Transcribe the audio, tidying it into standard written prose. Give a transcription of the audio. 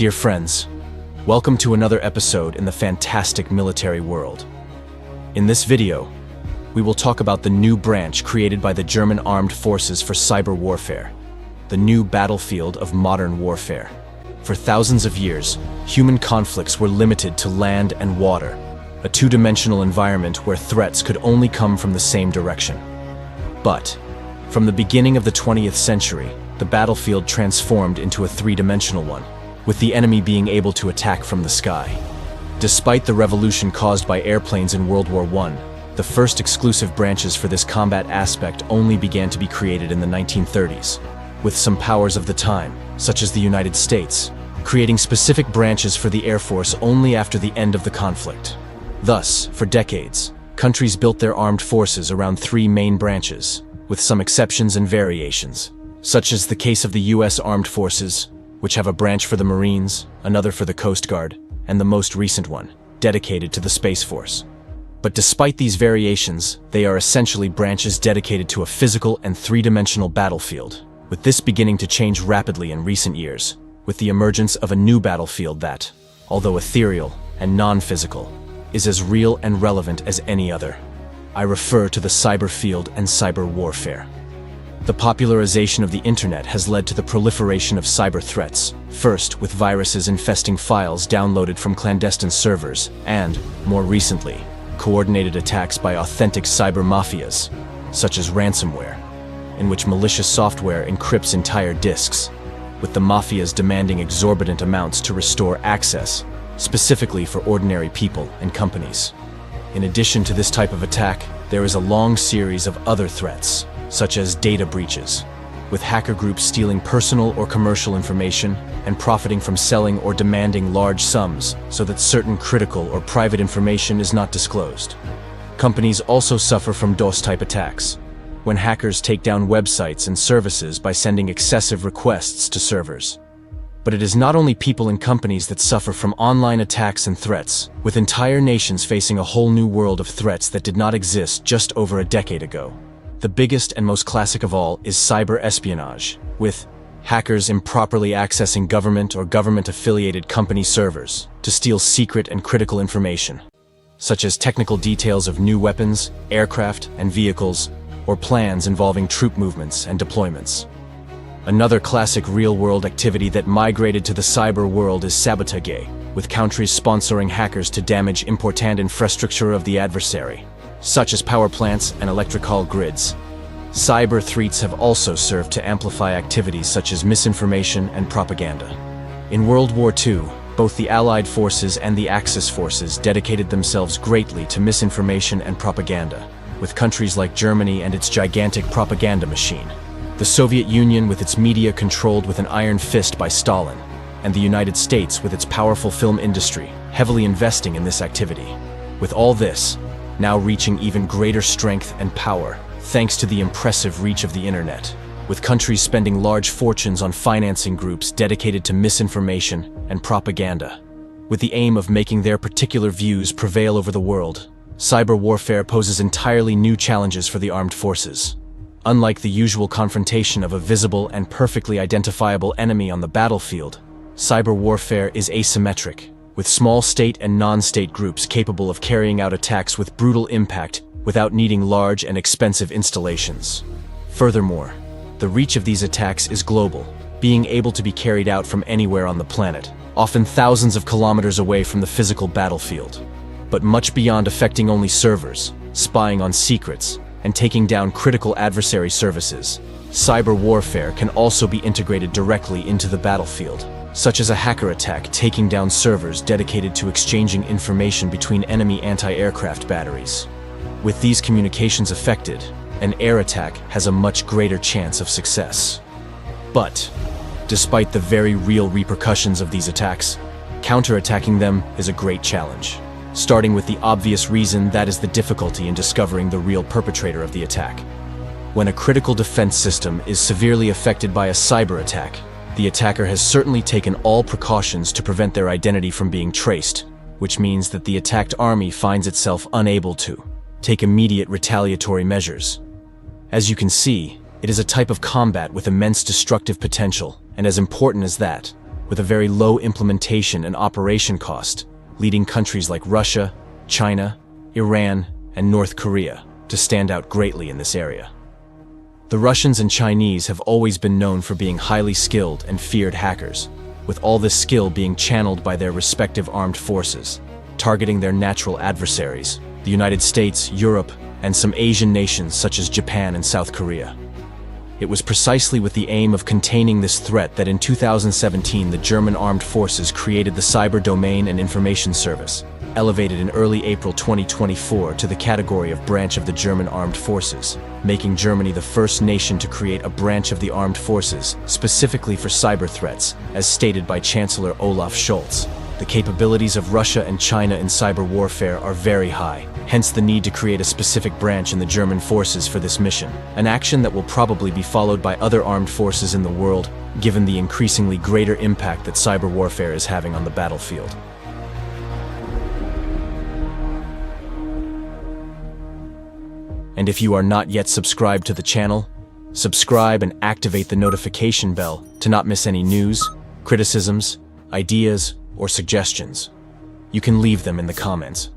Dear friends, welcome to another episode in the fantastic military world. In this video, we will talk about the new branch created by the German Armed Forces for cyber warfare, the new battlefield of modern warfare. For thousands of years, human conflicts were limited to land and water, a two-dimensional environment where threats could only come from the same direction. But, from the beginning of the 20th century, the battlefield transformed into a three-dimensional one, with the enemy being able to attack from the sky. Despite the revolution caused by airplanes in World War I, the first exclusive branches for this combat aspect only began to be created in the 1930s, with some powers of the time, such as the United States, creating specific branches for the Air Force only after the end of the conflict. Thus, for decades, countries built their armed forces around three main branches, with some exceptions and variations, such as the case of the U.S. Armed Forces, which have a branch for the Marines, another for the Coast Guard, and the most recent one, dedicated to the Space Force. But despite these variations, they are essentially branches dedicated to a physical and three-dimensional battlefield, with this beginning to change rapidly in recent years, with the emergence of a new battlefield that, although ethereal and non-physical, is as real and relevant as any other. I refer to the cyber field and cyber warfare. The popularization of the internet has led to the proliferation of cyber threats, first with viruses infesting files downloaded from clandestine servers, and, more recently, coordinated attacks by authentic cyber mafias, such as ransomware, in which malicious software encrypts entire disks, with the mafias demanding exorbitant amounts to restore access, specifically for ordinary people and companies. In addition to this type of attack, there is a long series of other threats, such as data breaches, with hacker groups stealing personal or commercial information and profiting from selling or demanding large sums so that certain critical or private information is not disclosed. Companies also suffer from DOS-type attacks, when hackers take down websites and services by sending excessive requests to servers. But it is not only people and companies that suffer from online attacks and threats, with entire nations facing a whole new world of threats that did not exist just over a decade ago. The biggest and most classic of all is cyber espionage, with hackers improperly accessing government or government-affiliated company servers to steal secret and critical information, such as technical details of new weapons, aircraft, and vehicles, or plans involving troop movements and deployments. Another classic real-world activity that migrated to the cyber world is sabotage, with countries sponsoring hackers to damage important infrastructure of the adversary, such as power plants and electrical grids. Cyber threats have also served to amplify activities such as misinformation and propaganda. In World War II, both the Allied forces and the Axis forces dedicated themselves greatly to misinformation and propaganda, with countries like Germany and its gigantic propaganda machine, the Soviet Union with its media controlled with an iron fist by Stalin, and the United States with its powerful film industry, heavily investing in this activity. With all this, now reaching even greater strength and power, thanks to the impressive reach of the internet, with countries spending large fortunes on financing groups dedicated to misinformation and propaganda, with the aim of making their particular views prevail over the world. Cyber warfare poses entirely new challenges for the armed forces. Unlike the usual confrontation of a visible and perfectly identifiable enemy on the battlefield, cyber warfare is asymmetric, with small state and non-state groups capable of carrying out attacks with brutal impact without needing large and expensive installations. Furthermore, the reach of these attacks is global, being able to be carried out from anywhere on the planet, often thousands of kilometers away from the physical battlefield. But much beyond affecting only servers, spying on secrets, and taking down critical adversary services, cyber warfare can also be integrated directly into the battlefield, such as a hacker attack taking down servers dedicated to exchanging information between enemy anti-aircraft batteries. With these communications affected, an air attack has a much greater chance of success. But, despite the very real repercussions of these attacks, counterattacking them is a great challenge, starting with the obvious reason that is the difficulty in discovering the real perpetrator of the attack. When a critical defense system is severely affected by a cyber attack, the attacker has certainly taken all precautions to prevent their identity from being traced, which means that the attacked army finds itself unable to take immediate retaliatory measures. As you can see, it is a type of combat with immense destructive potential, and as important as that, with a very low implementation and operation cost, leading countries like Russia, China, Iran, and North Korea to stand out greatly in this area. The Russians and Chinese have always been known for being highly skilled and feared hackers, with all this skill being channeled by their respective armed forces, targeting their natural adversaries, the United States, Europe, and some Asian nations such as Japan and South Korea. It was precisely with the aim of containing this threat that in 2017 the German armed forces created the Cyber Domain and Information Service, elevated in early April 2024 to the category of branch of the German armed forces, making Germany the first nation to create a branch of the armed forces specifically for cyber threats, as stated by Chancellor Olaf Scholz. The capabilities of Russia and China in cyber warfare are very high, hence the need to create a specific branch in the German forces for this mission, an action that will probably be followed by other armed forces in the world, given the increasingly greater impact that cyber warfare is having on the battlefield. And if you are not yet subscribed to the channel, subscribe and activate the notification bell to not miss any news, criticisms, ideas, or suggestions. You can leave them in the comments.